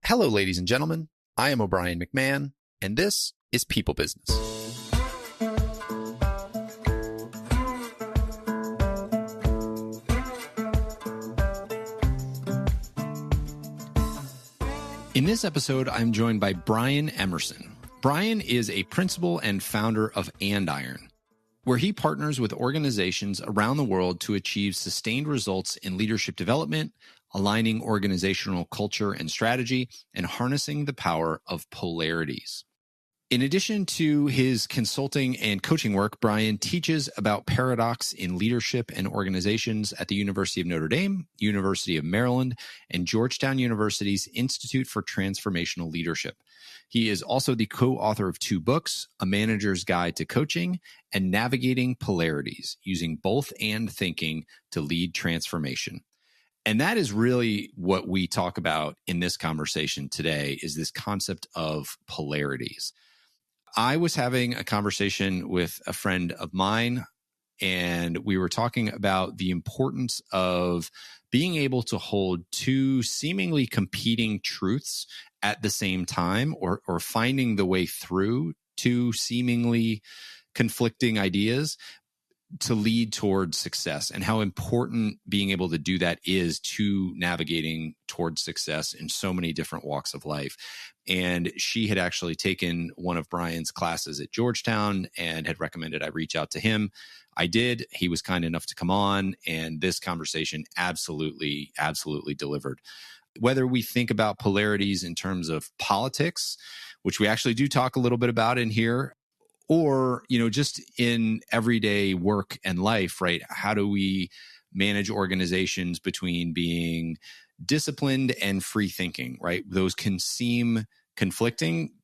Hello, ladies and gentlemen. I am O'Brien McMahon, and this is People Business. In this episode, I'm joined by Brian Emerson. Brian is a principal and founder of Andiron, where he partners with organizations around the world to achieve sustained results in leadership development, aligning organizational culture and strategy, and harnessing the power of polarities. In addition to his consulting and coaching work, Brian teaches about paradox in leadership and organizations at the University of Notre Dame, University of Maryland, and Georgetown University's Institute for Transformational Leadership. He is also the co-author of 2 books, A Manager's Guide to Coaching and Navigating Polarities, using both and thinking to lead transformation. And that is really what we talk about in this conversation today, is this concept of polarities. I was having a conversation with a friend of mine, and we were talking about the importance of being able to hold 2 seemingly competing truths at the same time, or finding the way through 2 seemingly conflicting ideas to lead towards success, and how important being able to do that is to navigating towards success in so many different walks of life. And she had actually taken one of Brian's classes at Georgetown and had recommended I reach out to him. I did. He was kind enough to come on, and this conversation absolutely delivered. Whether we think about polarities in terms of politics, which we actually do talk a little bit about in here, or, just in everyday work and life, right? How do we manage organizations between being disciplined and free thinking, right? Those can seem conflicting,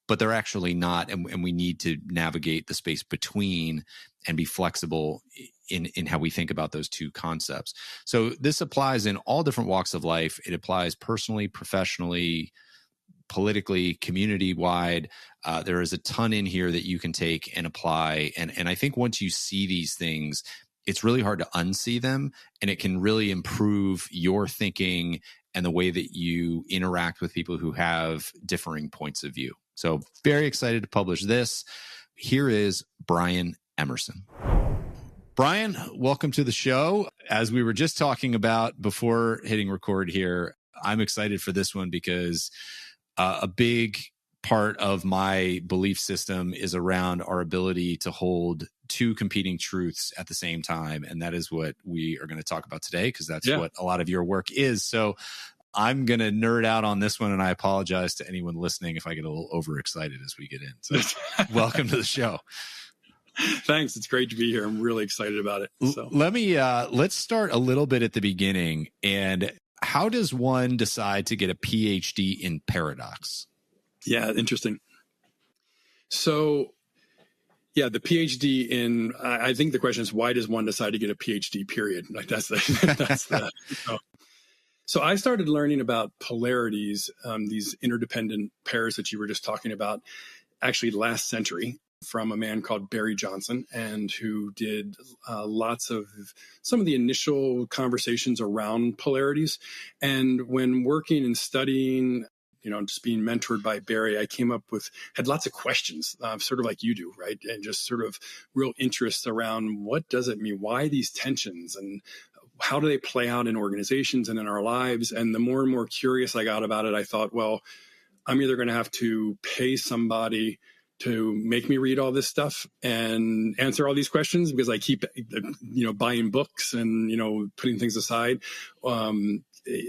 but they're actually not. And we need to navigate the space between and be flexible in how we think about those 2 concepts. So this applies in all different walks of life. It applies personally, professionally, politically, community-wide. There is a ton in here that you can take and apply. And I think once you see these things, it's really hard to unsee them, and it can really improve your thinking and the way that you interact with people who have differing points of view. So very excited to publish this. Here is Brian Emerson. Brian, welcome to the show. As we were just talking about before hitting record here, I'm excited for this one because a big part of my belief system is around our ability to hold 2 competing truths at the same time. And that is what we are going to talk about today, because that's what a lot of your work is. So I'm going to nerd out on this one, and I apologize to anyone listening if I get a little overexcited as we get in. So welcome to the show. Thanks. It's great to be here. I'm really excited about it. So let's start a little bit at the beginning. And how does one decide to get a PhD in paradox? Yeah, interesting. So, the PhD in, I think the question is, why does one decide to get a PhD, period? Like that's the. So I started learning about polarities, these interdependent pairs that you were just talking about, actually last century, from a man called Barry Johnson, and who did lots of some of the initial conversations around polarities. And when working and studying, just being mentored by Barry, I had lots of questions, sort of like you do, right? And just sort of real interest around what does it mean? Why these tensions, and how do they play out in organizations and in our lives? And the more and more curious I got about it, I thought, well, I'm either going to have to pay somebody to make me read all this stuff and answer all these questions, because I keep, buying books and, putting things aside.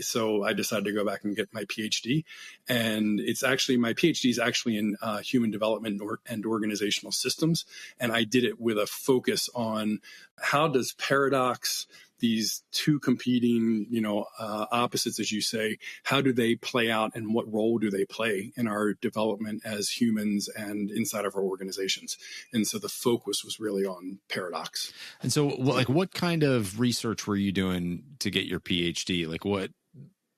So I decided to go back and get my PhD, and my PhD is actually in human development and organizational systems. And I did it with a focus on how does paradox, these 2 competing, opposites, as you say, how do they play out, and what role do they play in our development as humans and inside of our organizations? And so the focus was really on paradox. And so, what kind of research were you doing to get your PhD?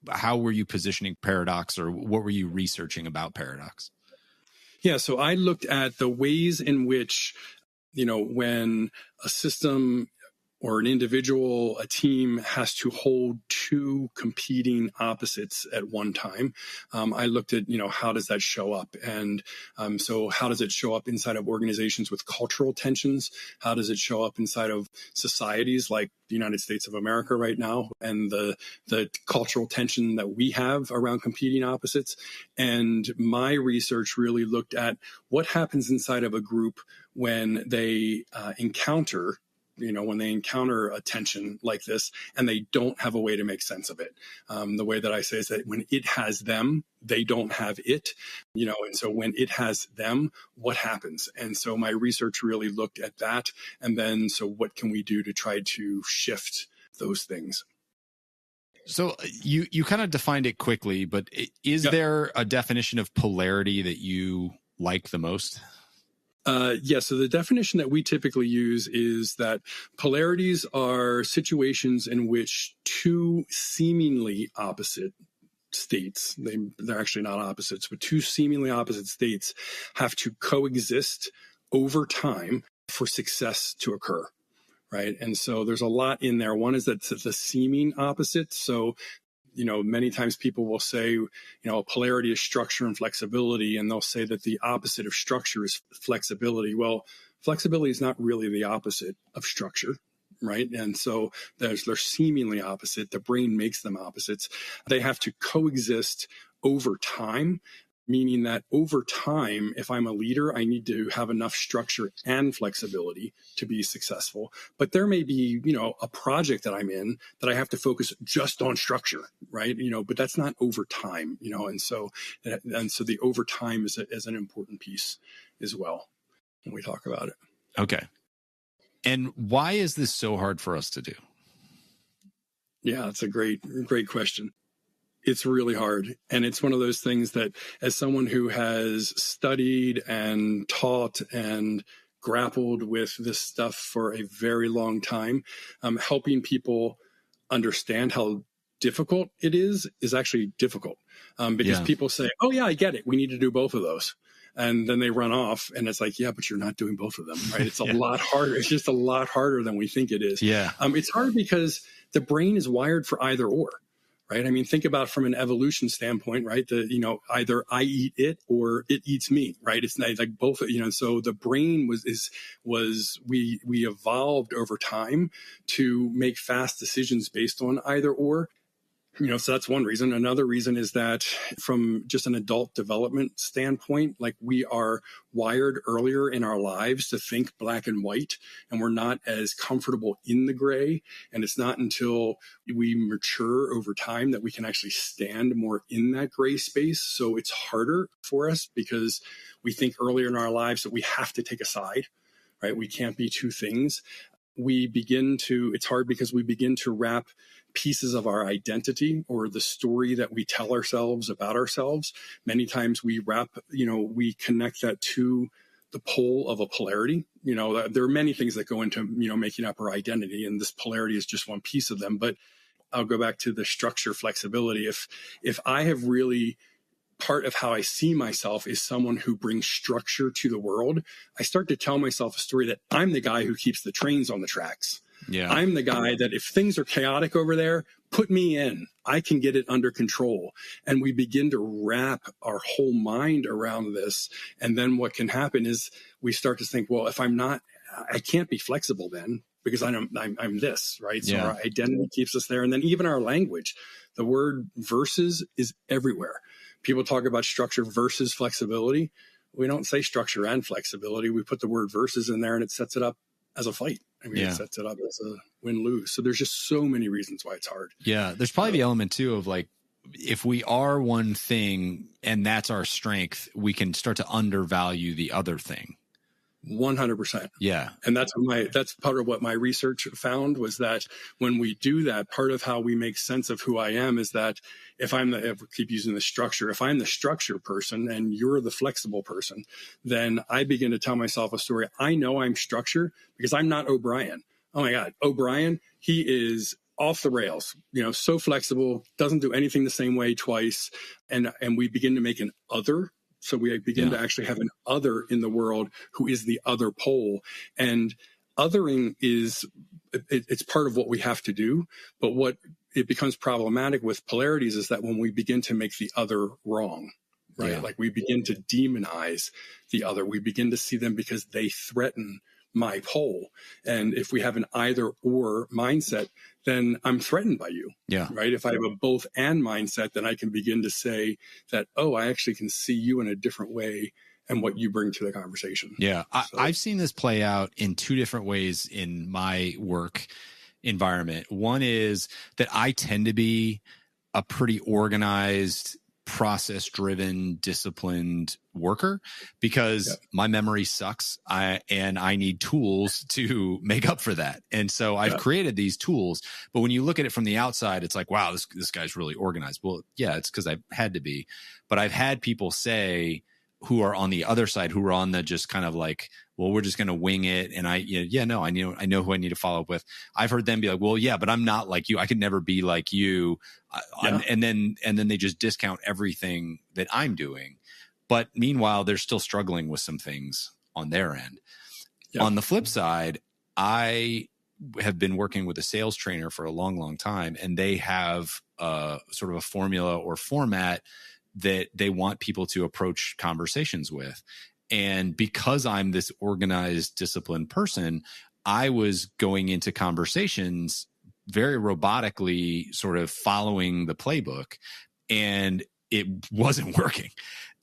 How were you positioning paradox, or what were you researching about paradox? Yeah, so I looked at the ways in which, when a system or an individual, a team has to hold two competing opposites at one time. I looked at, how does that show up? And so how does it show up inside of organizations with cultural tensions? How does it show up inside of societies like the United States of America right now, and the cultural tension that we have around competing opposites? And my research really looked at what happens inside of a group when they encounter a tension like this and they don't have a way to make sense of it. The way that I say is that when it has them, they don't have it, and so when it has them, what happens? And so my research really looked at that. And then, so what can we do to try to shift those things? So you kind of defined it quickly, but is there a definition of polarity that you like the most? So the definition that we typically use is that polarities are situations in which two seemingly opposite states, they're actually not opposites, but two seemingly opposite states have to coexist over time for success to occur. Right. And so there's a lot in there. One is that it's the seeming opposite. So many times people will say, polarity is structure and flexibility, and they'll say that the opposite of structure is flexibility. Well, flexibility is not really the opposite of structure, right? And so they're seemingly opposite. The brain makes them opposites. They have to coexist over time, meaning that over time, if I'm a leader, I need to have enough structure and flexibility to be successful. But there may be, a project that I'm in that I have to focus just on structure, right? But that's not over time, and so the over time is an important piece as well when we talk about it. Okay. And why is this so hard for us to do? Yeah, that's a great question. It's really hard. And it's one of those things that, as someone who has studied and taught and grappled with this stuff for a very long time, helping people understand how difficult it is actually difficult. Because people say, oh yeah, I get it. We need to do both of those. And then they run off, and it's like, yeah, but you're not doing both of them, right? It's a lot harder. It's just a lot harder than we think it is. Yeah. It's hard because the brain is wired for either or. Right. I mean, think about from an evolution standpoint, right? Either I eat it or it eats me, right? It's not like both, so the brain we evolved over time to make fast decisions based on either or. So that's one reason. Another reason is that from just an adult development standpoint, like we are wired earlier in our lives to think black and white, and we're not as comfortable in the gray. And it's not until we mature over time that we can actually stand more in that gray space. So it's harder for us because we think earlier in our lives that we have to take a side, right? We can't be two things. It's hard because we begin to wrap pieces of our identity or the story that we tell ourselves about ourselves. Many times we we connect that to the pole of a polarity. There are many things that go into, making up our identity, and this polarity is just one piece of them. But I'll go back to the structure flexibility. If I have really, part of how I see myself is someone who brings structure to the world, I start to tell myself a story that I'm the guy who keeps the trains on the tracks. Yeah. I'm the guy that if things are chaotic over there, put me in. I can get it under control. And we begin to wrap our whole mind around this. And then what can happen is we start to think, well, if I'm not, I can't be flexible then because I'm this, right? So our identity keeps us there. And then even our language, the word versus is everywhere. People talk about structure versus flexibility. We don't say structure and flexibility. We put the word versus in there and it sets it up as a fight. It sets it up as a win-lose. So there's just so many reasons why it's hard. Yeah. There's probably the element too of like, if we are one thing and that's our strength, we can start to undervalue the other thing. 100%. Yeah. And that's part of what my research found was that when we do that, part of how we make sense of who I am is that if we keep using the structure, if I'm the structure person and you're the flexible person, then I begin to tell myself a story. I know I'm structure because I'm not O'Brien. Oh my God, O'Brien, he is off the rails, so flexible, doesn't do anything the same way twice. And we begin to make an other. So we begin to actually have an other in the world who is the other pole. And othering it's part of what we have to do. But what it becomes problematic with polarities is that when we begin to make the other wrong, right? Yeah. Like we begin to demonize the other. We begin to see them because they threaten my pole. And if we have an either or mindset, then I'm threatened by you. Yeah. Right. If I have a both and mindset, then I can begin to say that, oh, I actually can see you in a different way and what you bring to the conversation. Yeah. I've seen this play out in two different ways in my work environment. One is that I tend to be a pretty organized, process-driven, disciplined worker because my memory sucks. And I need tools to make up for that. And so I've created these tools, but when you look at it from the outside, it's like, wow, this guy's really organized. Well, yeah, it's because I've had to be, but I've had people say who are on the other side, who are on the just kind of like, well, we're just going to wing it. And I know who I need to follow up with. I've heard them be like, well, yeah, but I'm not like you. I could never be like you. And then they just discount everything that I'm doing. But meanwhile, they're still struggling with some things on their end. Yeah. On the flip side, I have been working with a sales trainer for a long, long time, and they have sort of a formula or format that they want people to approach conversations with. And because I'm this organized, disciplined person, I was going into conversations very robotically, sort of following the playbook, and it wasn't working.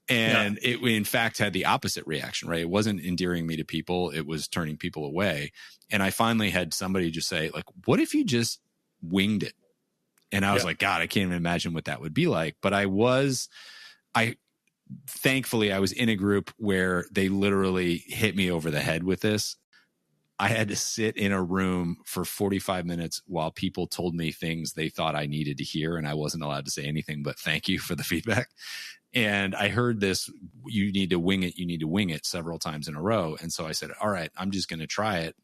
And it, in fact, had the opposite reaction, right? It wasn't endearing me to people. It was turning people away. And I finally had somebody just say, like, what if you just winged it? And I was like, God, I can't even imagine what that would be like. But thankfully, I was in a group where they literally hit me over the head with this. I had to sit in a room for 45 minutes while people told me things they thought I needed to hear, and I wasn't allowed to say anything but thank you for the feedback. And I heard this, you need to wing it several times in a row. And so I said, all right, I'm just going to try it.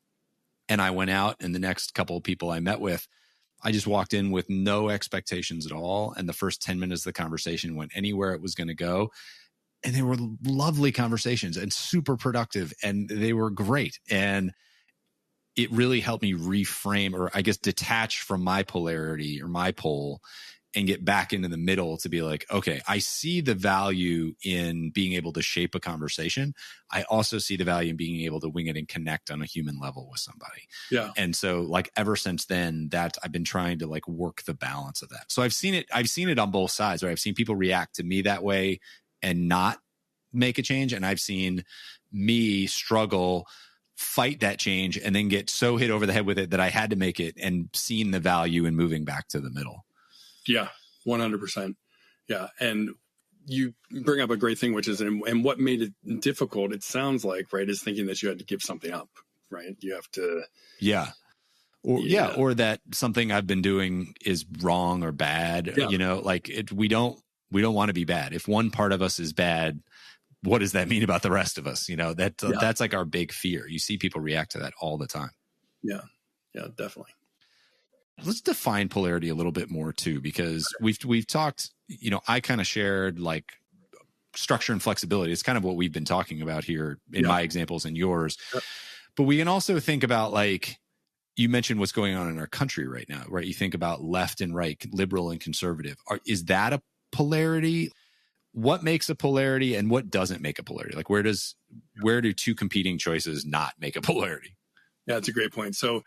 And I went out, and the next couple of people I met with, I just walked in with no expectations at all. And the first 10 minutes of the conversation went anywhere it was going to go. And they were lovely conversations and super productive, and they were great. And it really helped me reframe, or I guess detach from my polarity or my pole and get back into the middle to be like, okay, I see the value in being able to shape a conversation. I also see the value in being able to wing it and connect on a human level with somebody. Yeah. And so like ever since then, that I've been trying to like work the balance of that. So I've seen it on both sides, right? I've seen people react to me that way and not make a change. And I've seen me struggle, fight that change, and then get so hit over the head with it that I had to make it, and seen the value in moving back to the middle. Yeah, 100%. Yeah. And you bring up a great thing, which is, and what made it difficult, it sounds like, right, is thinking that you had to give something up, right? You have to. Yeah. Or that something I've been doing is wrong or bad. Yeah. You know, like we don't want to be bad. If one part of us is bad, what does that mean about the rest of us? You know, that's like our big fear. You see people react to that all the time. Yeah. Yeah, definitely. Let's define polarity a little bit more too, because we've talked, you know, I kind of shared like structure and flexibility. It's kind of what we've been talking about here in my examples and yours. But we can also think about, like, you mentioned what's going on in our country right now, right? You think about left and right, liberal and conservative. Is that a polarity? What makes a polarity and what doesn't make a polarity? Like where do two competing choices not make a polarity? Yeah, that's a great point. So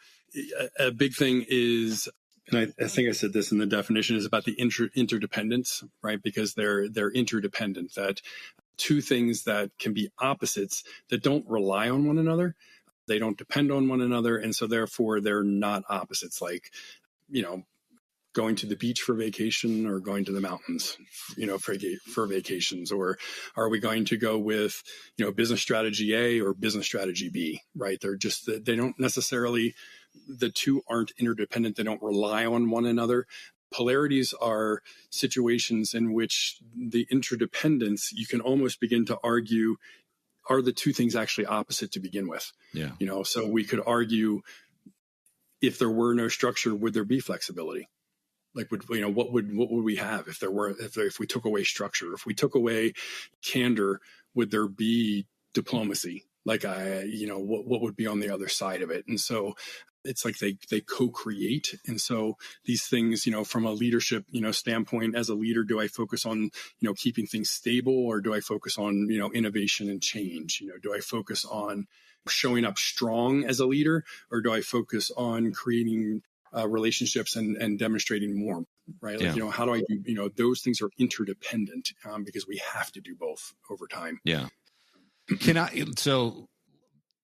a big thing is, and I think I said this in the definition, is about the interdependence, right? Because they're interdependent, that two things that can be opposites that don't rely on one another. They don't depend on one another. And so therefore they're not opposites, like, you know, going to the beach for vacation or going to the mountains, you know, for vacations, or are we going to go with, you know, business strategy A or business strategy B, right? They're just, they don't necessarily, the two aren't interdependent. They don't rely on one another. Polarities are situations in which the interdependence, you can almost begin to argue, are the two things actually opposite to begin with? Yeah. You know, so we could argue, if there were no structure, would there be flexibility? Like, what would we have if we took away structure? If we took away candor, would there be diplomacy? Like what would be on the other side of it. And so it's like they co-create. And so these things, from a leadership, standpoint, as a leader, do I focus on, keeping things stable, or do I focus on, innovation and change? Do I focus on showing up strong as a leader, or do I focus on creating relationships and demonstrating warmth, right? Like, how do I do, those things are interdependent, because we have to do both over time. Yeah. So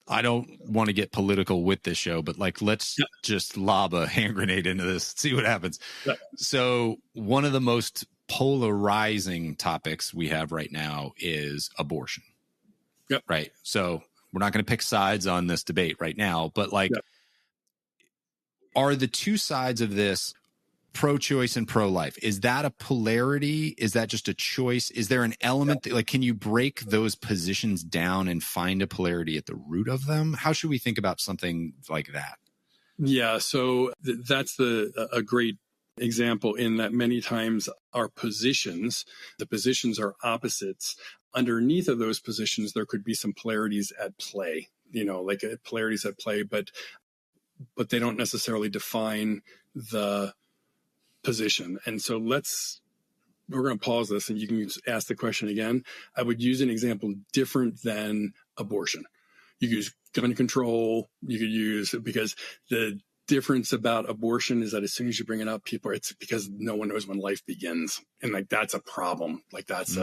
I don't want to get political with this show, but like, let's just lob a hand grenade into this, see what happens. Yeah. So one of the most polarizing topics we have right now is abortion. Yep. Right. So we're not going to pick sides on this debate right now, but like, are the two sides of this pro-choice and pro-life? Is that a polarity? Is that just a choice? Is there an element that, like, can you break those positions down and find a polarity at the root of them? How should we think about something like that? Yeah. So that's a great example, in that many times our positions, the positions are opposites. Underneath of those positions, there could be some polarities at play, like polarities at play, but they don't necessarily define the position. And so we're going to pause this, and you can ask the question again. I would use an example different than abortion. You could use gun control. You could use, because the difference about abortion is that as soon as you bring it up, it's because no one knows when life begins. And like, that's a problem. Like that's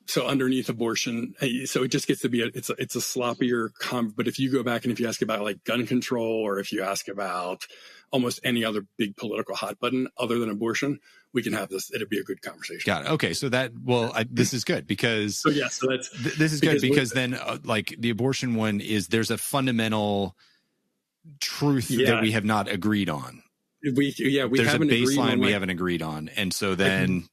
so underneath abortion, so it just gets to be it's a sloppier but if you go back and if you ask about like gun control, or if you ask about almost any other big political hot button other than abortion, we can have this. It'd be a good conversation. Got it. Okay. So this is good because this is good because then like the abortion one there's a fundamental truth that we have not agreed on. There's a baseline we haven't agreed on. And so then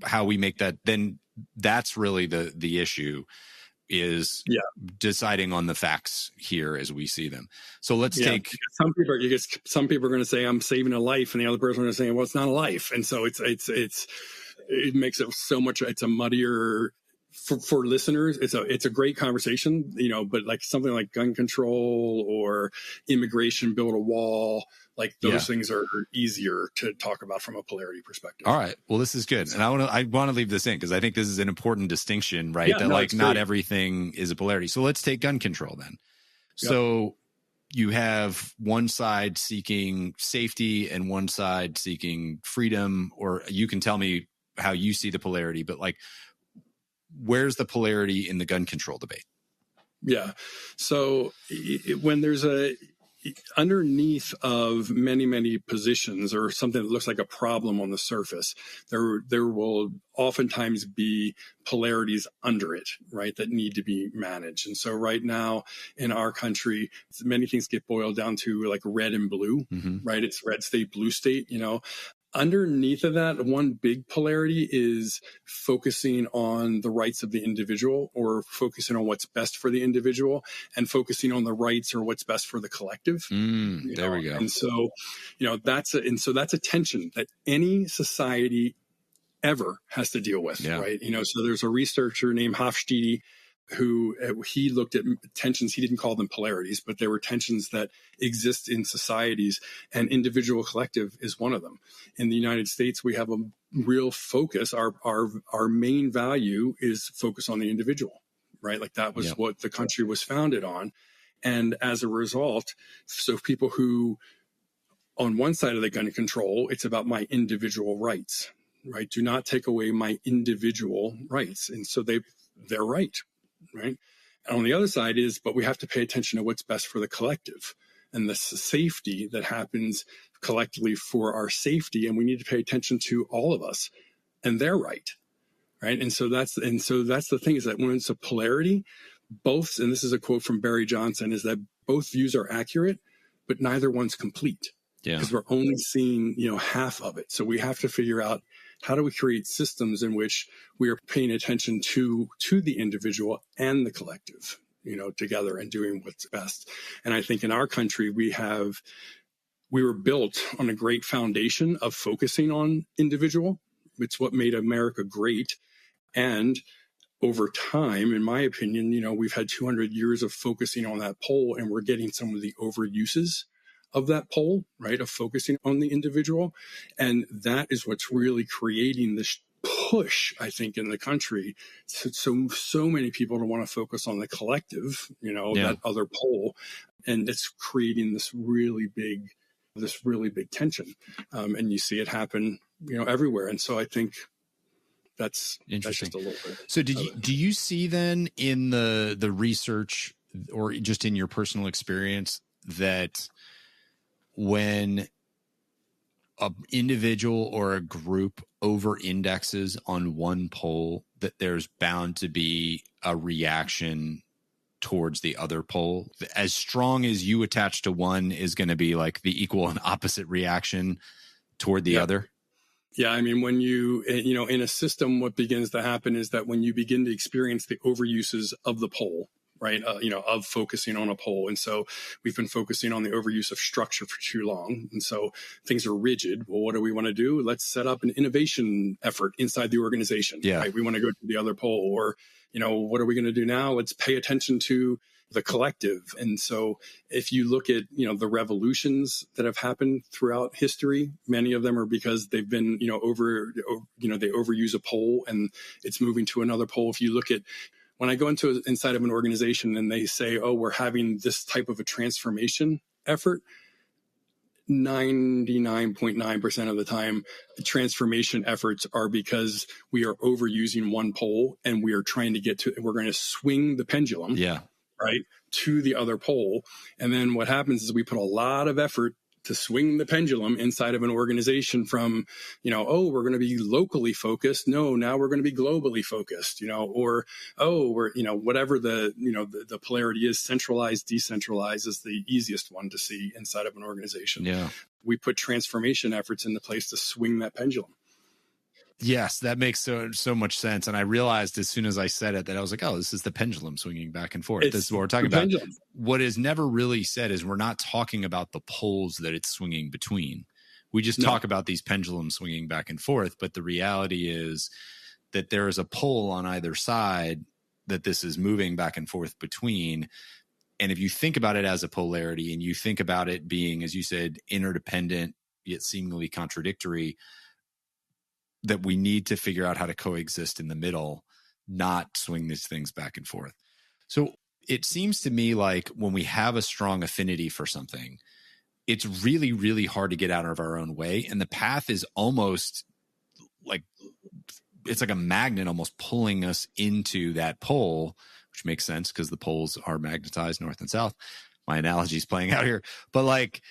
how we make that, then that's really the issue, is deciding on the facts here as we see them. So let's take some people are going to say I'm saving a life, and the other person is going to say, well, it's not a life. And so it makes it so much, it's a muddier for listeners. It's a great conversation, but like something like gun control or immigration, build a wall, like those things are easier to talk about from a polarity perspective. All right. Well, this is good. And I want to leave this in because I think this is an important distinction, right? Not everything is a polarity. So let's take gun control then. Yep. So you have one side seeking safety and one side seeking freedom, or you can tell me how you see the polarity, but like, where's the polarity in the gun control debate? Yeah. So when there's underneath of many positions, or something that looks like a problem on the surface, there will oftentimes be polarities under it, right, that need to be managed. And so right now in our country, many things get boiled down to like red and blue, right? It's red state, blue state, Underneath of that, one big polarity is focusing on the rights of the individual, or focusing on what's best for the individual, and focusing on the rights or what's best for the collective. There we go. And so, that's a tension that any society ever has to deal with, right? So there's a researcher named Hofstede who he looked at tensions. He didn't call them polarities, but there were tensions that exist in societies, and individual collective is one of them. In the United States, we have a real focus. Our main value is focus on the individual, right? Like that was what the country was founded on. And as a result, so people who on one side of the gun control, it's about my individual rights, right? Do not take away my individual rights. And so they're right. Right. And on the other side but we have to pay attention to what's best for the collective and the safety that happens collectively for our safety. And we need to pay attention to all of us and their right. Right. And so that's the thing, is that when it's a polarity, both, and this is a quote from Barry Johnson, is that both views are accurate, but neither one's complete. Because we're only seeing, half of it. So we have to figure out, how do we create systems in which we are paying attention to the individual and the collective, together, and doing what's best. And I think in our country, we were built on a great foundation of focusing on individual. It's what made America great. And over time, in my opinion, we've had 200 years of focusing on that pole, and we're getting some of the overuses of that pole, right? Of focusing on the individual. And that is what's really creating this push, I think, in the country. So many people don't want to focus on the collective, that other pole. And it's creating this really big tension. And you see it happen, everywhere. And so I think that's interesting. That's just a little bit. So do you see then in the research or just in your personal experience that when an individual or a group over indexes on one pole, that there's bound to be a reaction towards the other pole? As strong as you attach to one is going to be like the equal and opposite reaction toward the other? Yeah, I mean, when in a system, what begins to happen is that when you begin to experience the overuses of the pole, right, of focusing on a pole. And so we've been focusing on the overuse of structure for too long. And so things are rigid. Well, what do we want to do? Let's set up an innovation effort inside the organization. Yeah. Right? We want to go to the other pole. Or, what are we going to do now? Let's pay attention to the collective. And so if you look at, the revolutions that have happened throughout history, many of them are because they've been, they overuse a pole and it's moving to another pole. If you look at, when I go inside of an organization and they say, oh, we're having this type of a transformation effort, 99.9% of the time, the transformation efforts are because we are overusing one pole and we are trying to we're going to swing the pendulum. Yeah. Right, to the other pole. And then what happens is we put a lot of effort to swing the pendulum inside of an organization from, we're going to be locally focused. No, now we're going to be globally focused, or, we're, whatever the polarity is, centralized, decentralized is the easiest one to see inside of an organization. Yeah. We put transformation efforts into place to swing that pendulum. Yes, that makes so much sense. And I realized as soon as I said it that I was like, oh, this is the pendulum swinging back and forth. This is what we're talking about. Pendulum. What is never really said is we're not talking about the poles that it's swinging between. We just talk about these pendulums swinging back and forth. But the reality is that there is a pole on either side that this is moving back and forth between. And if you think about it as a polarity and you think about it being, as you said, interdependent, yet seemingly contradictory, that we need to figure out how to coexist in the middle, not swing these things back and forth. So it seems to me like when we have a strong affinity for something, it's really, really hard to get out of our own way. And the path is almost like, it's like a magnet almost pulling us into that pole, which makes sense because the poles are magnetized north and south. My analogy is playing out here. But like,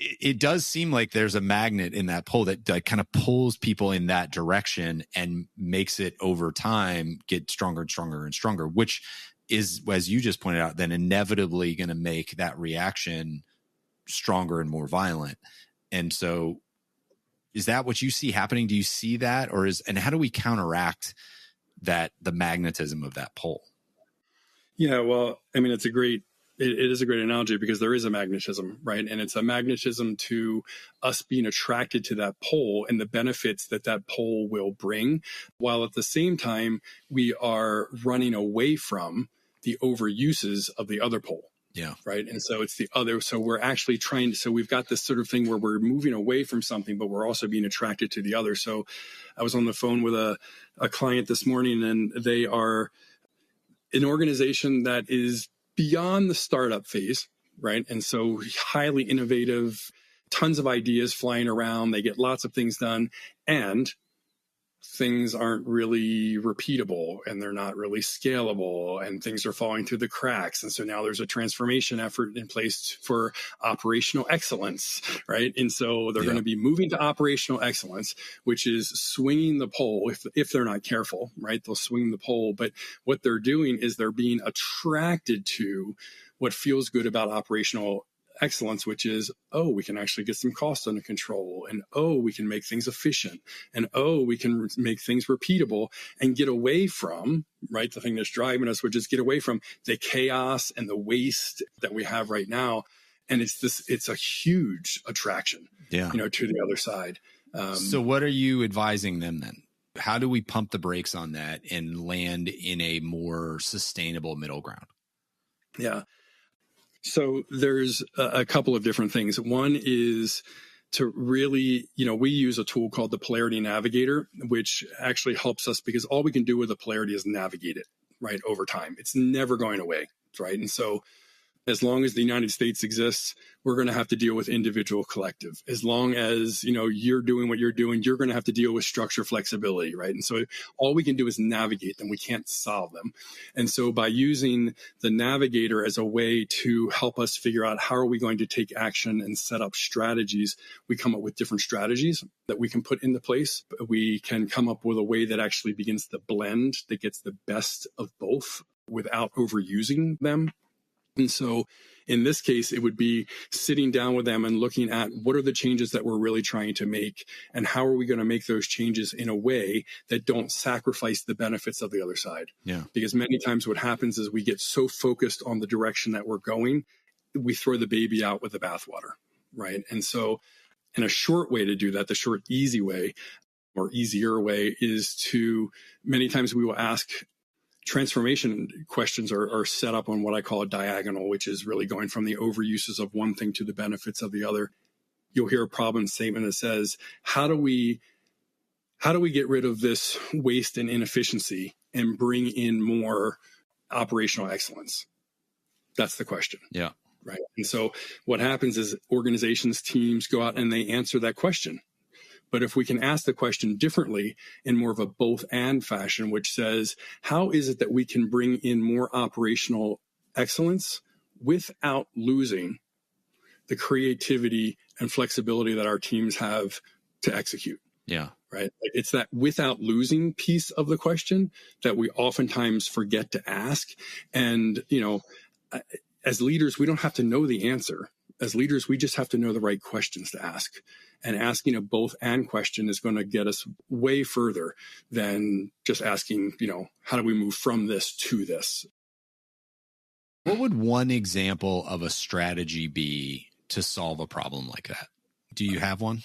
it does seem like there's a magnet in that pole that kind of pulls people in that direction and makes it over time get stronger and stronger and stronger, which is, as you just pointed out, then inevitably going to make that reaction stronger and more violent. And so is that what you see happening? Do you see that? And how do we counteract the magnetism of that pole? Yeah, well, I mean, it is a great analogy because there is a magnetism, right? And it's a magnetism to us being attracted to that pole and the benefits that pole will bring, while at the same time, we are running away from the overuses of the other pole. Yeah. Right. And so it's the other. So we're actually so we've got this sort of thing where we're moving away from something, but we're also being attracted to the other. So I was on the phone with a client this morning, and they are an organization that is beyond the startup phase, right? And so highly innovative, tons of ideas flying around. They get lots of things done, and things aren't really repeatable and they're not really scalable, and things are falling through the cracks. And so now there's a transformation effort in place for operational excellence, right? And so they're going to be moving to operational excellence, which is swinging the pole. If they're not careful, right, they'll swing the pole. But what they're doing is they're being attracted to what feels good about operational excellence, which is, we can actually get some costs under control, and we can make things efficient, and we can make things repeatable, and get away from, right, the thing that's driving us, which is get away from the chaos and the waste that we have right now. And it's a huge attraction, to the other side. So what are you advising them then? How do we pump the brakes on that and land in a more sustainable middle ground? Yeah. So there's a couple of different things. One is to really, we use a tool called the Polarity Navigator, which actually helps us because all we can do with the polarity is navigate it, right, over time. It's never going away, right? And so as long as the United States exists, we're going to have to deal with individual collective. As long as, you're doing what you're doing, you're going to have to deal with structure flexibility, right? And so all we can do is navigate them. We can't solve them. And so by using the navigator as a way to help us figure out how are we going to take action and set up strategies, we come up with different strategies that we can put into place. We can come up with a way that actually begins the blend that gets the best of both without overusing them. And so in this case, it would be sitting down with them and looking at what are the changes that we're really trying to make and how are we going to make those changes in a way that don't sacrifice the benefits of the other side. Yeah. Because many times what happens is we get so focused on the direction that we're going, we throw the baby out with the bathwater, right? And so in a short way to do that, the short, easy way or easier way is to many times we will ask transformation questions are set up on what I call a diagonal, which is really going from the overuses of one thing to the benefits of the other. You'll hear a problem statement that says, how do we get rid of this waste and inefficiency and bring in more operational excellence? That's the question. Yeah. Right. And so what happens is organizations, teams go out and they answer that question. But if we can ask the question differently in more of a both and fashion, which says, how is it that we can bring in more operational excellence without losing the creativity and flexibility that our teams have to execute? Yeah. Right. It's that without losing piece of the question that we oftentimes forget to ask. And, as leaders, we don't have to know the answer. As leaders, we just have to know the right questions to ask. And asking a both and question is going to get us way further than just asking, how do we move from this to this? What would one example of a strategy be to solve a problem like that? Do you have one?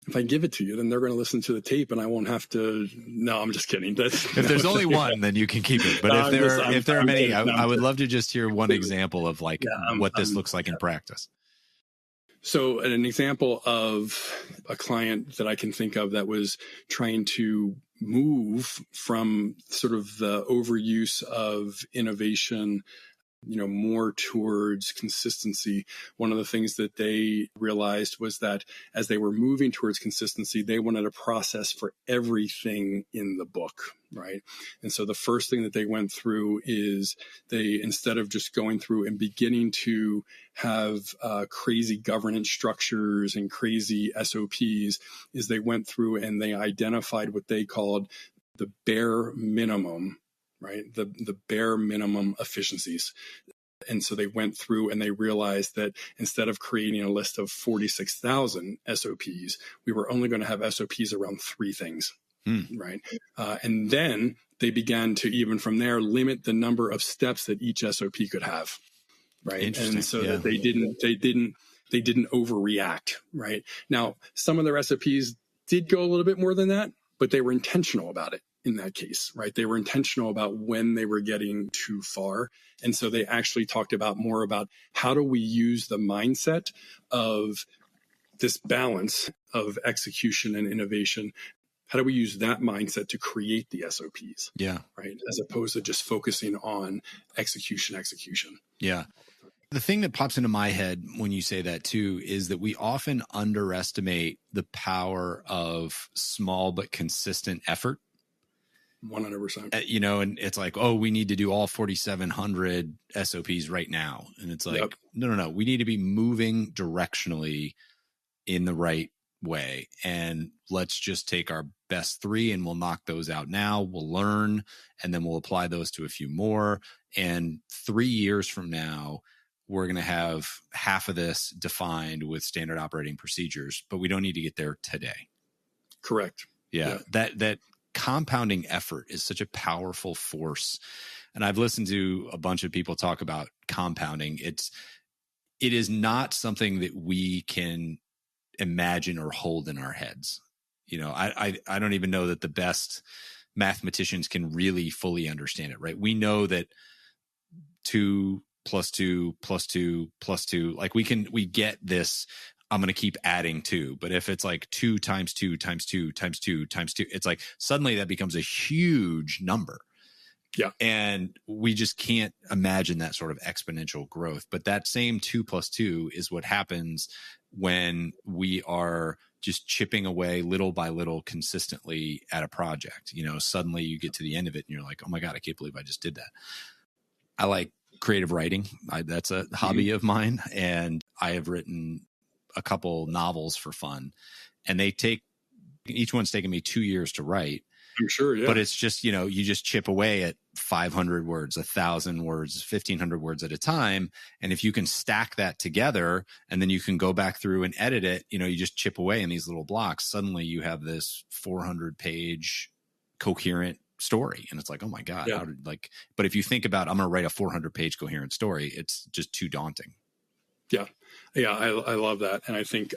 If I give it to you, then they're going to listen to the tape and I won't have to. No, I'm just kidding. If there's only one, then you can keep it. But if there are many, I would love to just hear one example of what this looks like in practice. So an example of a client that I can think of that was trying to move from sort of the overuse of innovation, more towards consistency. One of the things that they realized was that as they were moving towards consistency, they wanted a process for everything in the book, right? And so the first thing that they went through is they, instead of just going through and beginning to have crazy governance structures and crazy SOPs, is they went through and they identified what they called the bare minimum, right? The bare minimum efficiencies. And so they went through and they realized that instead of creating a list of 46,000 SOPs, we were only going to have SOPs around 3 things, right? And then they began to, even from there, limit the number of steps that each SOP could have, right? And so that they didn't overreact, right? Now, some of their SOPs did go a little bit more than that, but they were intentional about it. In that case, right? They were intentional about when they were getting too far. And so they actually talked about more about how do we use the mindset of this balance of execution and innovation. How do we use that mindset to create the SOPs? Yeah. Right. As opposed to just focusing on execution. Yeah. The thing that pops into my head when you say that too is that we often underestimate the power of small but consistent effort. 100%. And it's like, oh, we need to do all 4,700 SOPs right now. And it's like, no. We need to be moving directionally in the right way. And let's just take our best 3 and we'll knock those out now. We'll learn and then we'll apply those to a few more. And 3 years from now, we're going to have half of this defined with standard operating procedures, but we don't need to get there today. Correct. Yeah. That compounding effort is such a powerful force. And I've listened to a bunch of people talk about compounding. It is not something that we can imagine or hold in our heads. I don't even know that the best mathematicians can really fully understand it, right? We know that 2 plus 2 plus 2 plus 2, like we get this, I'm going to keep adding 2. But if it's like 2 times 2 times 2 times 2 times 2, it's like suddenly that becomes a huge number. Yeah. And we just can't imagine that sort of exponential growth. But that same 2 plus 2 is what happens when we are just chipping away little by little consistently at a project. Suddenly you get to the end of it and you're like, oh my God, I can't believe I just did that. I like creative writing. That's a hobby of mine. And I have written a couple novels for fun, and each one's taken me 2 years to write. I'm sure, yeah. But it's just, you just chip away at 500 words, 1,000 words, 1,500 words at a time. And if you can stack that together and then you can go back through and edit it, you just chip away in these little blocks. Suddenly you have this 400-page coherent story. And it's like, oh my God, yeah. But if you think about, I'm going to write a 400-page coherent story, it's just too daunting. Yeah. Yeah. I love that. And I think,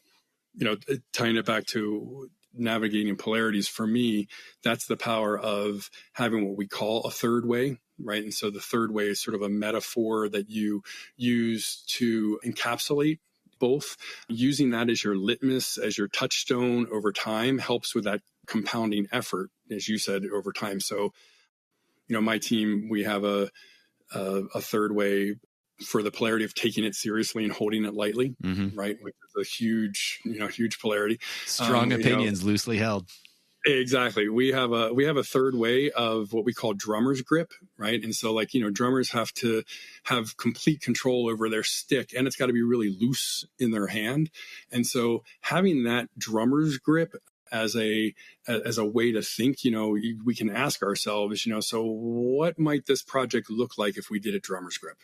tying it back to navigating polarities, for me, that's the power of having what we call a third way, right? And so the third way is sort of a metaphor that you use to encapsulate both. Using that as your litmus, as your touchstone over time helps with that compounding effort, as you said, over time. So, my team, we have a third way for the polarity of taking it seriously and holding it lightly, right? Which is a huge polarity. Strong opinions, loosely held. Exactly. We have a third way of what we call drummer's grip, right? And so drummers have to have complete control over their stick, and it's got to be really loose in their hand. And so having that drummer's grip as a way to think, we can ask ourselves, so what might this project look like if we did a drummer's grip?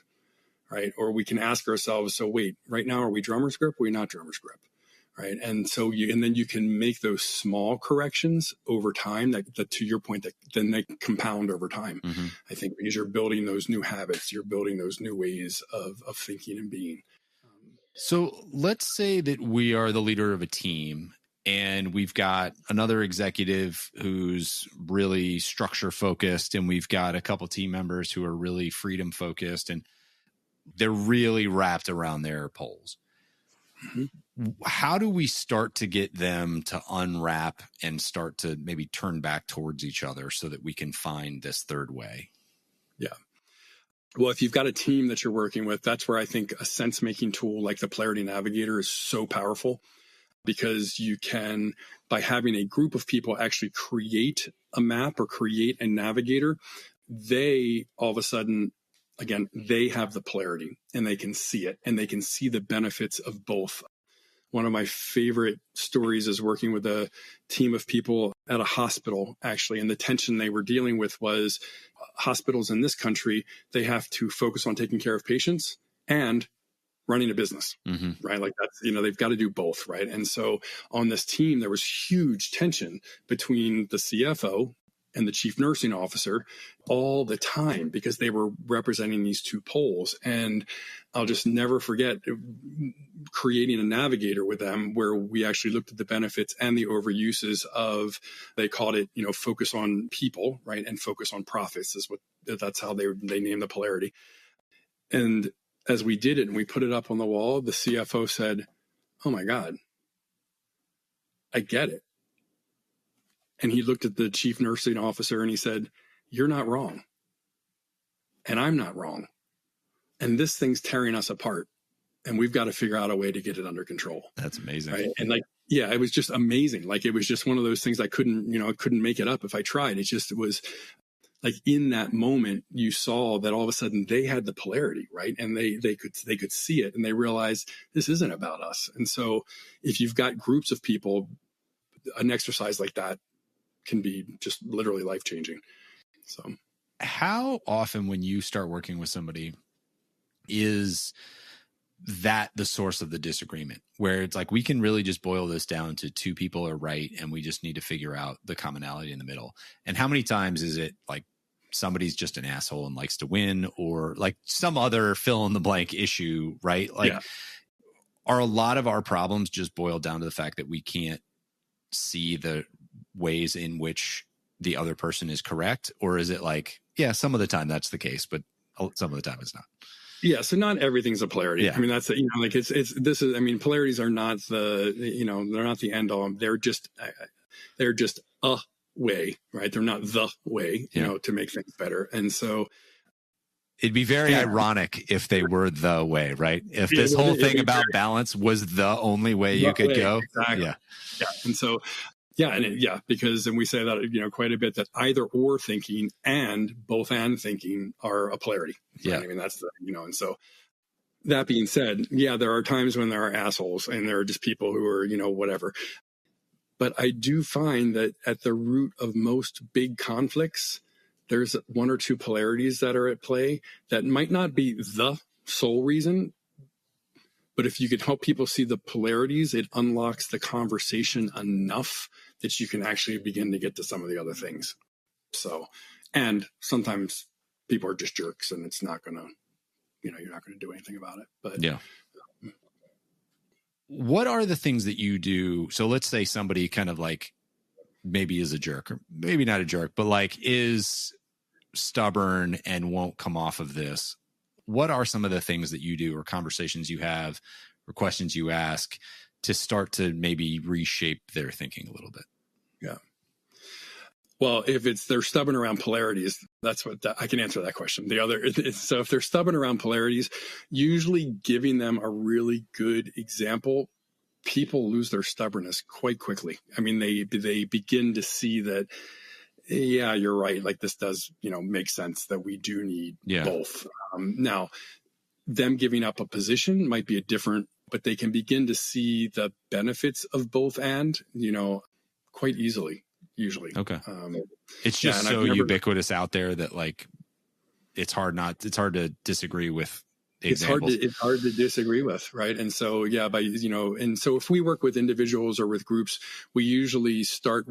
Right. Or we can ask ourselves, so wait, right now, are we drummer's grip? Or are we not drummer's grip? Right. And so then you can make those small corrections over time that to your point, that then they compound over time. I think because you're building those new habits, you're building those new ways of thinking and being. So let's say that we are the leader of a team and we've got another executive who's really structure focused, and we've got a couple team members who are really freedom focused, and they're really wrapped around their poles. How do we start to get them to unwrap and start to maybe turn back towards each other so that we can find this third way? Yeah. Well, if you've got a team that you're working with, that's where I think a sense-making tool like the Polarity Navigator is so powerful, because you can, by having a group of people actually create a map or create a navigator, they all of a sudden, again, they have the polarity and they can see it, and they can see the benefits of both. One of my favorite stories is working with a team of people at a hospital, actually. And the tension they were dealing with was hospitals in this country, they have to focus on taking care of patients and running a business, right? Like that's, they've got to do both, right? And so on this team, there was huge tension between the CFO and the chief nursing officer all the time, because they were representing these two poles. And I'll just never forget creating a navigator with them where we actually looked at the benefits and the overuses of, they called it, focus on people, right? And focus on profits that's how they named the polarity. And as we did it and we put it up on the wall, the CFO said, "Oh my God, I get it." And he looked at the chief nursing officer and he said, "You're not wrong. And I'm not wrong. And this thing's tearing us apart. And we've got to figure out a way to get it under control." That's amazing. Right? And it was just amazing. It was just one of those things I couldn't make it up if I tried. It was like in that moment, you saw that all of a sudden they had the polarity, right? And they could see it, and they realized this isn't about us. And so if you've got groups of people, an exercise like that can be just literally life-changing. So how often when you start working with somebody is that the source of the disagreement, where it's like, we can really just boil this down to two people are right and we just need to figure out the commonality in the middle? And how many times is it like somebody's just an asshole and likes to win, or like some other fill in the blank issue, right? Like, are a lot of our problems just boiled down to the fact that we can't see the ways in which the other person is correct? Or is it like, yeah, some of the time that's the case, but some of the time it's not? Yeah. So not everything's a polarity. Yeah. I mean, that's, like I mean, polarities are not they're not the end all. They're just a way, right? They're not the way, to make things better. And so it'd be very ironic if they were the way, right? If this whole thing about balance was the only way you could go. Exactly. Yeah. And so, because we say that, quite a bit, that either or thinking and both and thinking are a polarity. Right? Yeah. I mean, that's and so that being said, there are times when there are assholes and there are just people who are, whatever. But I do find that at the root of most big conflicts, there's one or two polarities that are at play that might not be the sole reason, but if you could help people see the polarities, it unlocks the conversation enough that you can actually begin to get to some of the other things. So, and sometimes people are just jerks and it's not going to, you're not going to do anything about it. But yeah. What are the things that you do? So let's say somebody kind of like maybe is a jerk or maybe not a jerk, but like is stubborn and won't come off of this. What are some of the things that you do or conversations you have or questions you ask to start to maybe reshape their thinking a little bit? Yeah. Well, if they're stubborn around polarities, that's I can answer that question. So if they're stubborn around polarities, usually giving them a really good example, people lose their stubbornness quite quickly. I mean, they begin to see that, yeah, you're right. Like this does, make sense that we do need both. Now, them giving up a position might be but they can begin to see the benefits of both and, quite easily. Usually. Okay. It's just so ubiquitous out there that like, it's hard to disagree with examples. It's hard to disagree with. Right. And so, and so if we work with individuals or with groups, we usually start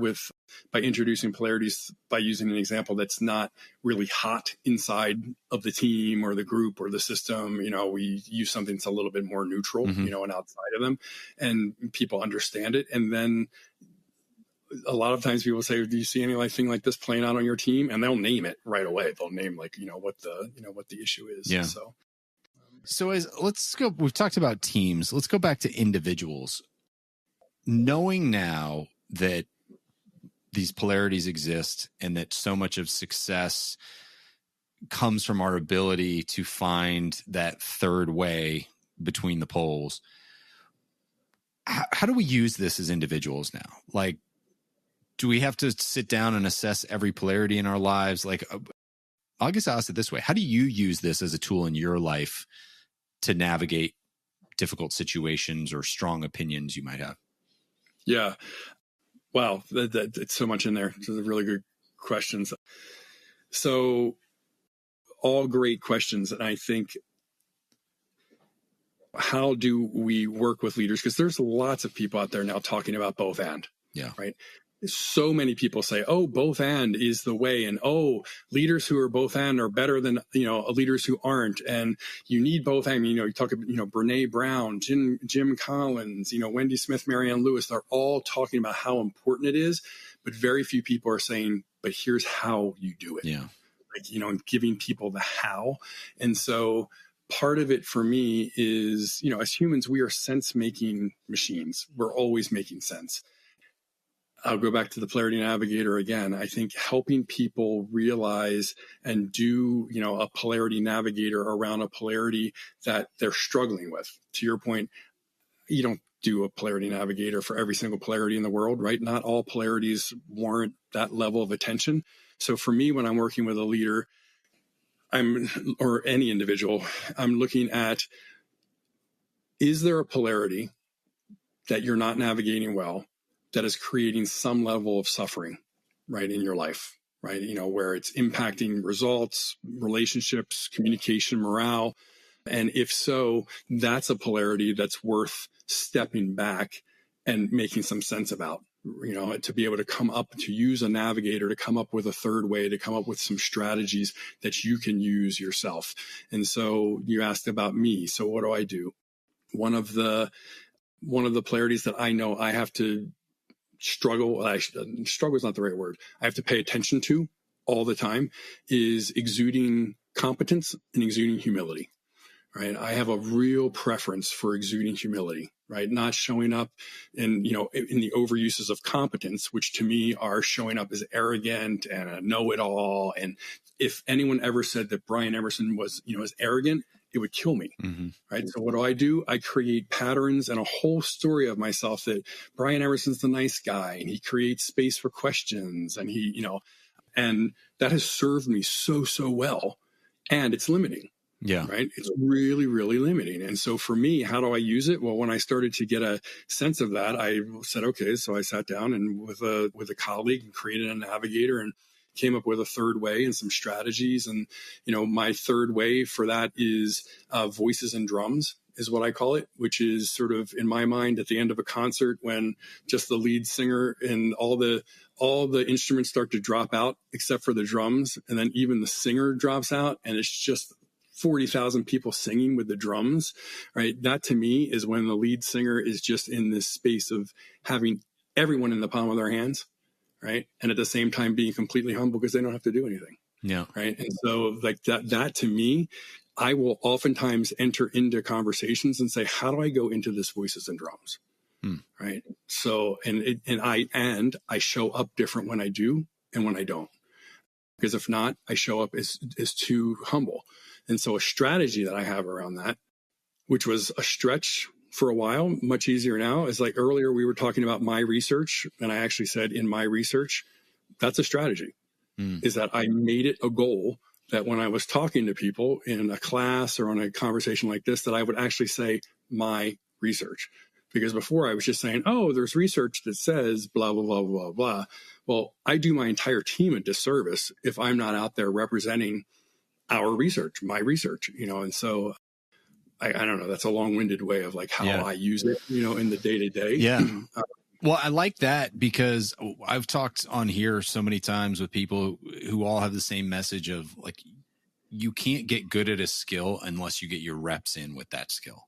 by introducing polarities by using an example that's not really hot inside of the team or the group or the system. We use something that's a little bit more neutral, and outside of them, and people understand it. And then a lot of times people say, do you see anything like this playing out on your team? And they'll name it right away. They'll name what the issue is. Yeah. So let's go, we've talked about teams. Let's go back to individuals. Knowing now that these polarities exist and that so much of success comes from our ability to find that third way between the poles. How do we use this as individuals now? Like, do we have to sit down and assess every polarity in our lives? Like, I guess I'll ask it this way. How do you use this as a tool in your life to navigate difficult situations or strong opinions you might have? Yeah. Wow. It's so much in there. Those are really good questions. So all great questions. And I think, how do we work with leaders? Because there's lots of people out there now talking about both and. Yeah. Right. So many people say, oh, both and is the way. And, oh, leaders who are both and are better than, leaders who aren't. And you need both and, you talk about, Brene Brown, Jim Collins, Wendy Smith, Marianne Lewis, they're all talking about how important it is. But very few people are saying, but here's how you do it. Yeah. Like, giving people the how. And so part of it for me is, as humans, we are sense-making machines. We're always making sense. I'll go back to the Polarity Navigator again. I think helping people realize and do, a Polarity Navigator around a polarity that they're struggling with. To your point, you don't do a Polarity Navigator for every single polarity in the world, right? Not all polarities warrant that level of attention. So for me, when I'm working with a leader, or any individual, I'm looking at, is there a polarity that you're not navigating well that is creating some level of suffering, right, in your life, right? Where it's impacting results, relationships, communication, morale. And if so, that's a polarity that's worth stepping back and making some sense about, to be able to use a navigator, to come up with a third way, to come up with some strategies that you can use yourself. And so you asked about me. So what do I do? One of the polarities that I know I have to struggle is not the right word. I have to pay attention to all the time is exuding competence and exuding humility. Right. I have a real preference for exuding humility, right? Not showing up in the overuses of competence, which to me are showing up as arrogant and a know-it-all. And if anyone ever said that Brian Emerson was, as arrogant, it would kill me. Mm-hmm. Right. So what do? I create patterns and a whole story of myself that Brian Emerson's the nice guy and he creates space for questions and and that has served me so well. And it's limiting. Yeah. Right. It's really, really limiting. And so for me, how do I use it? Well, when I started to get a sense of that, I said, okay, so I sat down and with a colleague and created a navigator and came up with a third way and some strategies. And, my third way for that is voices and drums is what I call it, which is sort of in my mind at the end of a concert when just the lead singer and all the instruments start to drop out except for the drums. And then even the singer drops out and it's just 40,000 people singing with the drums, right? That to me is when the lead singer is just in this space of having everyone in the palm of their hands, right? And at the same time being completely humble because they don't have to do anything. Yeah. Right. And so like that to me, I will oftentimes enter into conversations and say, how do I go into this voices and drums? Right. So, and I show up different when I do and when I don't, because if not, I show up as too humble. And so a strategy that I have around that, which was a stretch for a while, much easier now, is like earlier we were talking about my research. And I actually said in my research, that's a strategy, is that I made it a goal that when I was talking to people in a class or on a conversation like this, that I would actually say my research. Because before I was just saying, oh, there's research that says blah, blah, blah, blah, blah. Well, I do my entire team a disservice if I'm not out there representing our research, my research, and so I don't know, that's a long-winded way of like how I use it, in the day-to-day. Yeah. Well, I like that because I've talked on here so many times with people who all have the same message of like, you can't get good at a skill unless you get your reps in with that skill.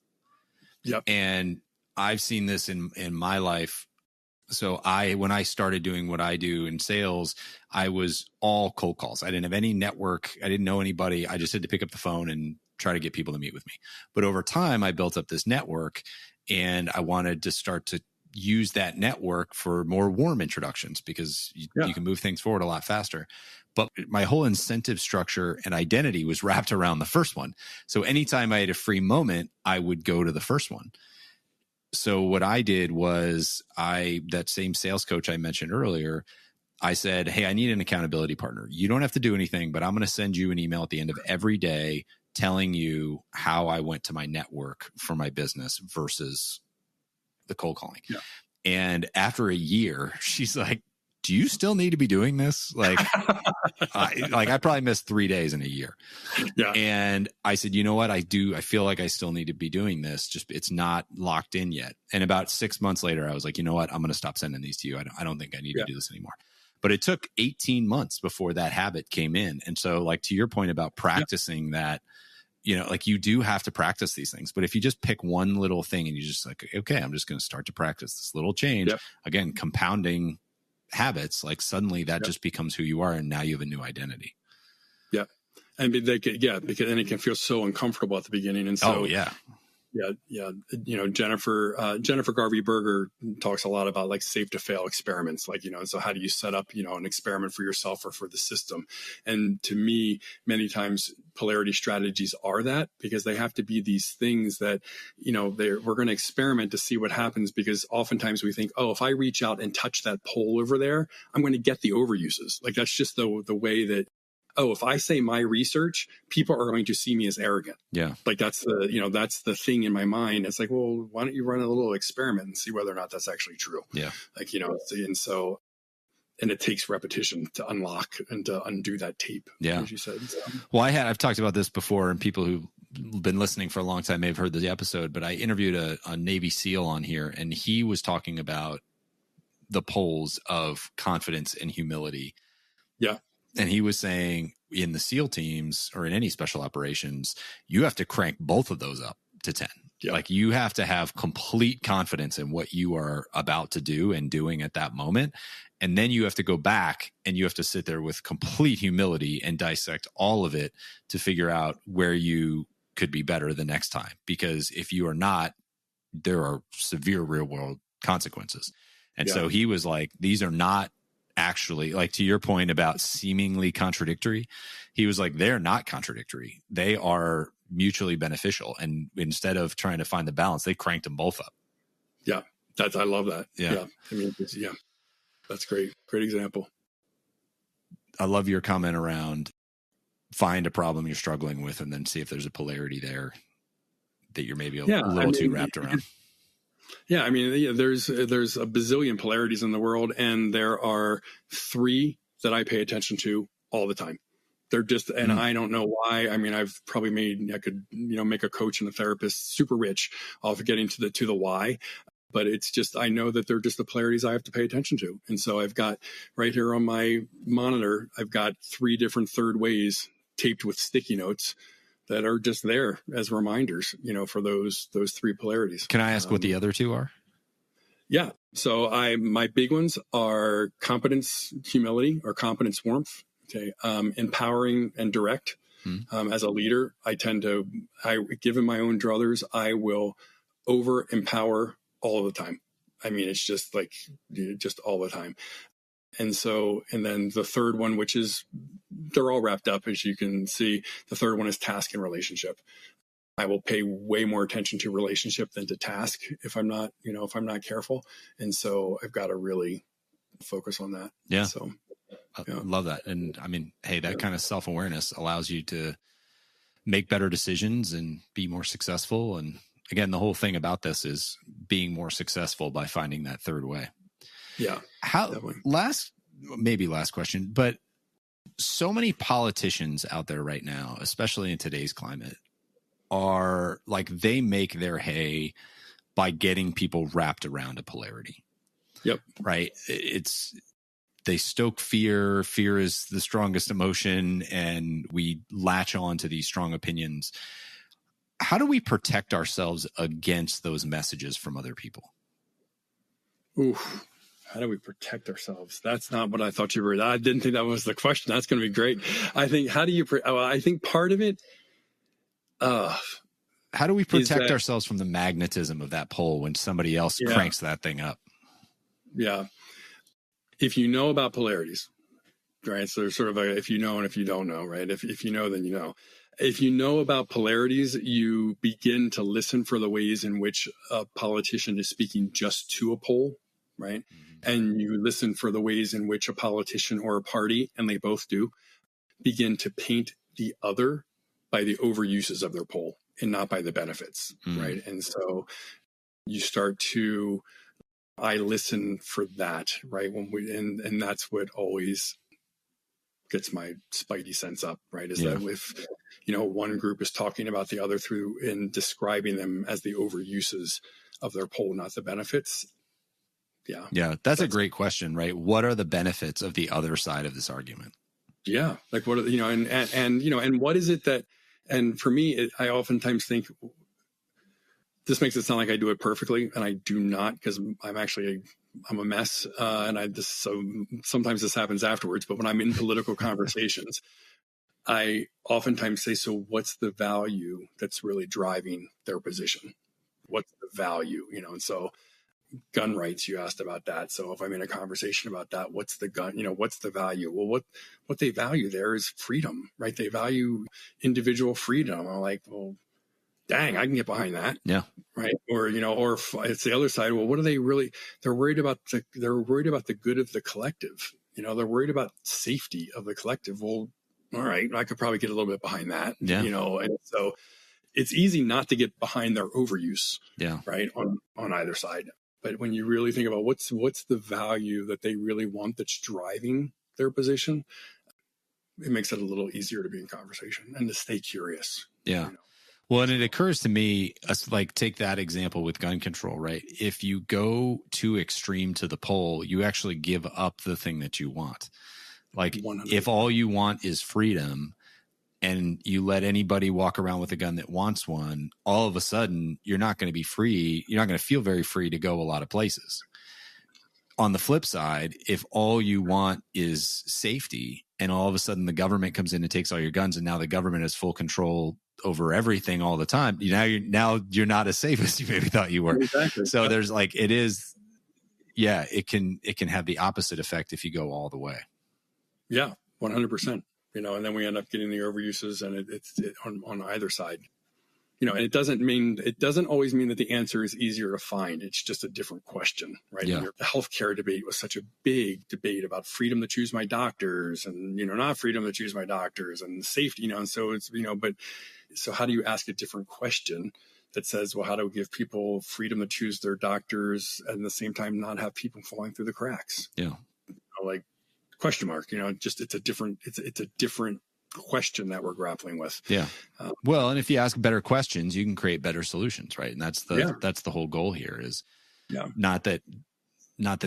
Yep. And I've seen this in my life. So when I started doing what I do in sales, I was all cold calls. I didn't have any network. I didn't know anybody. I just had to pick up the phone and try to get people to meet with me. But over time, I built up this network and I wanted to start to use that network for more warm introductions because you can move things forward a lot faster. But my whole incentive structure and identity was wrapped around the first one. So anytime I had a free moment, I would go to the first one. So what I did was that same sales coach I mentioned earlier, I said, hey, I need an accountability partner. You don't have to do anything, but I'm going to send you an email at the end of every day telling you how I went to my network for my business versus the cold calling. Yeah. And after a year, she's like, do you still need to be doing this? Like, I probably missed 3 days in a year. Yeah. And I said, you know what? I feel like I still need to be doing this. Just it's not locked in yet. And about 6 months later, I was like, you know what? I'm going to stop sending these to you. I don't think I need to do this anymore. But it took 18 months before that habit came in. And so like to your point about practicing that, like you do have to practice these things. But if you just pick one little thing and you just like, okay, I'm just going to start to practice this little change, again, compounding habits, like suddenly that just becomes who you are. And now you have a new identity. Yeah. And because then it can feel so uncomfortable at the beginning. And so, Yeah. Jennifer Garvey Berger talks a lot about like safe to fail experiments, like, so how do you set up, an experiment for yourself or for the system? And to me, many times polarity strategies are that because they have to be these things that, we're going to experiment to see what happens because oftentimes we think, oh, if I reach out and touch that pole over there, I'm going to get the overuses. Like that's just the way that, oh, if I say my research, people are going to see me as arrogant. Yeah. Like that's the thing in my mind. It's like, well, why don't you run a little experiment and see whether or not that's actually true? Yeah. Like, and it takes repetition to unlock and to undo that tape. Yeah. As you said. So. Well, I've talked about this before and people who've been listening for a long time may have heard the episode, but I interviewed a Navy SEAL on here and he was talking about the poles of confidence and humility. Yeah. And he was saying in the SEAL teams or in any special operations, you have to crank both of those up to 10. Yeah. Like you have to have complete confidence in what you are about to do and doing at that moment. And then you have to go back and you have to sit there with complete humility and dissect all of it to figure out where you could be better the next time. Because if you are not, there are severe real world consequences. And so he was like, these are not actually, like to your point about seemingly contradictory, he was like, they're not contradictory. They are mutually beneficial. And instead of trying to find the balance, they cranked them both up. Yeah. I love that. Yeah. I mean, that's great. Great example. I love your comment around find a problem you're struggling with and then see if there's a polarity there that you're maybe a little too wrapped around. Yeah. I mean, there's a bazillion polarities in the world, and there are 3 that I pay attention to all the time. They're just, and I don't know why. I mean, I've probably I could, make a coach and a therapist super rich off of getting to the why, but it's just, I know that they're just the polarities I have to pay attention to. And so I've got right here on my monitor, I've got 3 different third ways taped with sticky notes that are just there as reminders, for those 3 polarities. Can I ask what the other 2 are? Yeah. So my big ones are competence, humility, or competence, warmth. Okay. Empowering and direct. As a leader, given my own druthers, I will over empower all the time. I mean, it's just like, just all the time. And then the third one, which is, they're all wrapped up, as you can see. The third one is task and relationship. I will pay way more attention to relationship than to task if I'm not careful. And so I've got to really focus on that. Yeah. So I love that. And I mean, hey, that kind of self-awareness allows you to make better decisions and be more successful. And again, the whole thing about this is being more successful by finding that third way. Yeah. Last question, but so many politicians out there right now, especially in today's climate, are like, they make their hay by getting people wrapped around a polarity. Yep. Right. They stoke fear. Fear is the strongest emotion, and we latch on to these strong opinions. How do we protect ourselves against those messages from other people? Oof. How do we protect ourselves? That's not what I thought you were. I didn't think that was the question. That's going to be great. I think, I think part of it, how do we protect ourselves from the magnetism of that pole when somebody else cranks that thing up? Yeah. If you know about polarities, right? So there's sort of if you know and if you don't know, right? If you know, then you know. If you know about polarities, you begin to listen for the ways in which a politician is speaking just to a pole, right? Mm-hmm. And you listen for the ways in which a politician or a party, and they both do, begin to paint the other by the overuses of their pole and not by the benefits, right? And so you start to, I listen for that, right? And that's what always gets my spidey sense up, right? Is that if, one group is talking about the other through and describing them as the overuses of their pole, not the benefits. Yeah. Yeah. That's a great question, right? What are the benefits of the other side of this argument? Yeah. Like what are, and what is it that, and for me, I oftentimes think, this makes it sound like I do it perfectly, and I do not, because I'm a mess. So sometimes this happens afterwards, but when I'm in political conversations, I oftentimes say, so what's the value that's really driving their position? What's the value? And so gun rights, you asked about that. So if I'm in a conversation about that, what's the what's the value? Well, what they value there is freedom, right? They value individual freedom. I'm like, well, dang, I can get behind that. Yeah. Right. Or if it's the other side. Well, what are they really? They're worried about the good of the collective. They're worried about safety of the collective. Well, all right, I could probably get a little bit behind that. Yeah. And so it's easy not to get behind their overuse. Yeah. Right. On either side. But when you really think about what's the value that they really want that's driving their position, it makes it a little easier to be in conversation and to stay curious. Yeah. Well, and it occurs to me, like, take that example with gun control, right? If you go too extreme to the pole, you actually give up the thing that you want. Like 100%. If all you want is freedom, and you let anybody walk around with a gun that wants one, all of a sudden you're not going to be free. You're not going to feel very free to go a lot of places. On the flip side, if all you want is safety and all of a sudden the government comes in and takes all your guns and now the government has full control over everything all the time, now you're not as safe as you maybe thought you were. Exactly. So there's like, it can have the opposite effect if you go all the way. Yeah, 100%. And then we end up getting the overuses, and it's on either side. And it doesn't always mean that the answer is easier to find. It's just a different question, right? Yeah. The healthcare debate was such a big debate about freedom to choose my doctors and, not freedom to choose my doctors and safety, and so it's, but so how do you ask a different question that says, well, how do we give people freedom to choose their doctors and at the same time not have people falling through the cracks? Yeah. Like question mark, just it's a different question that we're grappling with. Yeah. Well, and if you ask better questions, you can create better solutions, right? And that's the whole goal here is not that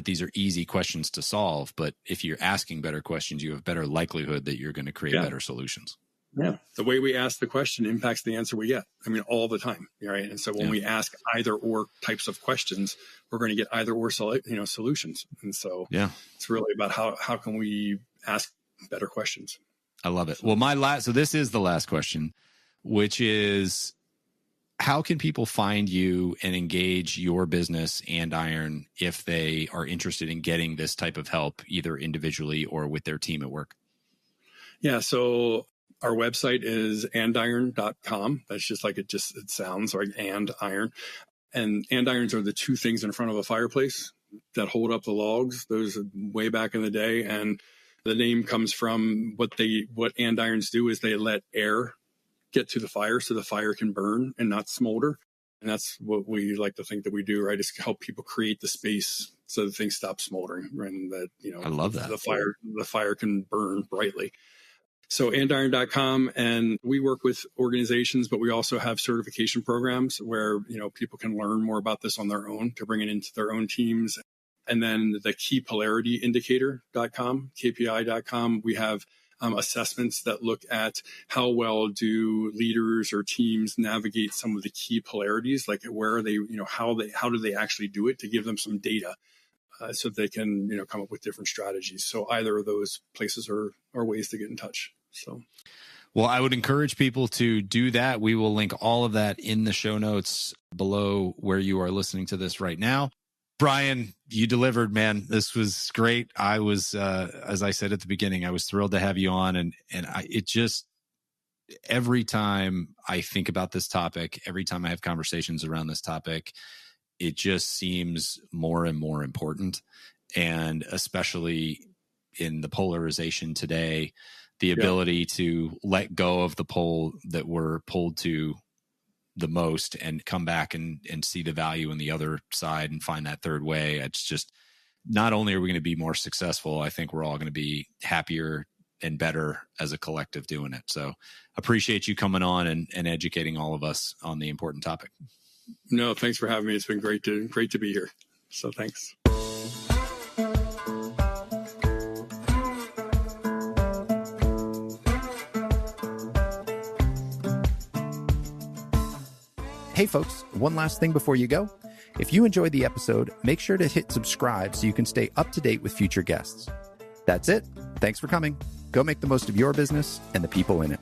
these are easy questions to solve, but if you're asking better questions, you have better likelihood that you're going to create better solutions. Yeah. The way we ask the question impacts the answer we get. All the time. Right. And so when we ask either or types of questions, we're going to get either or, solutions. And so it's really about how can we ask better questions. I love it. Well, so this is the last question, which is, how can people find you and engage your business, Andiron, if they are interested in getting this type of help, either individually or with their team at work? Yeah. So our website is andiron.com. That's just like it sounds like Andiron. And andirons are the two things in front of a fireplace that hold up the logs. Those are way back in the day. And the name comes from what andirons do is they let air get to the fire so the fire can burn and not smolder. And that's what we like to think that we do, right? Is help people create the space so that things stop smoldering and that, I love that. The fire can burn brightly. So Andiron.com, and we work with organizations, but we also have certification programs where, people can learn more about this on their own to bring it into their own teams. And then the key polarity indicator.com, KPI.com, we have assessments that look at how well do leaders or teams navigate some of the key polarities, like where are they, how do they actually do it, to give them some data so they can, come up with different strategies. So either of those places are ways to get in touch. So, well, I would encourage people to do that. We will link all of that in the show notes below where you are listening to this right now. Brian, you delivered, man. This was great. I was, as I said at the beginning, I was thrilled to have you on. And it just, every time I think about this topic, every time I have conversations around this topic, it just seems more and more important. And especially in the polarization today, the ability to let go of the pole that we're pulled to the most and come back and see the value in the other side and find that third way. It's just, not only are we going to be more successful, I think we're all going to be happier and better as a collective doing it. So appreciate you coming on and educating all of us on the important topic. No, thanks for having me. It's been great to be here. So thanks. Hey folks, one last thing before you go. If you enjoyed the episode, make sure to hit subscribe so you can stay up to date with future guests. That's it. Thanks for coming. Go make the most of your business and the people in it.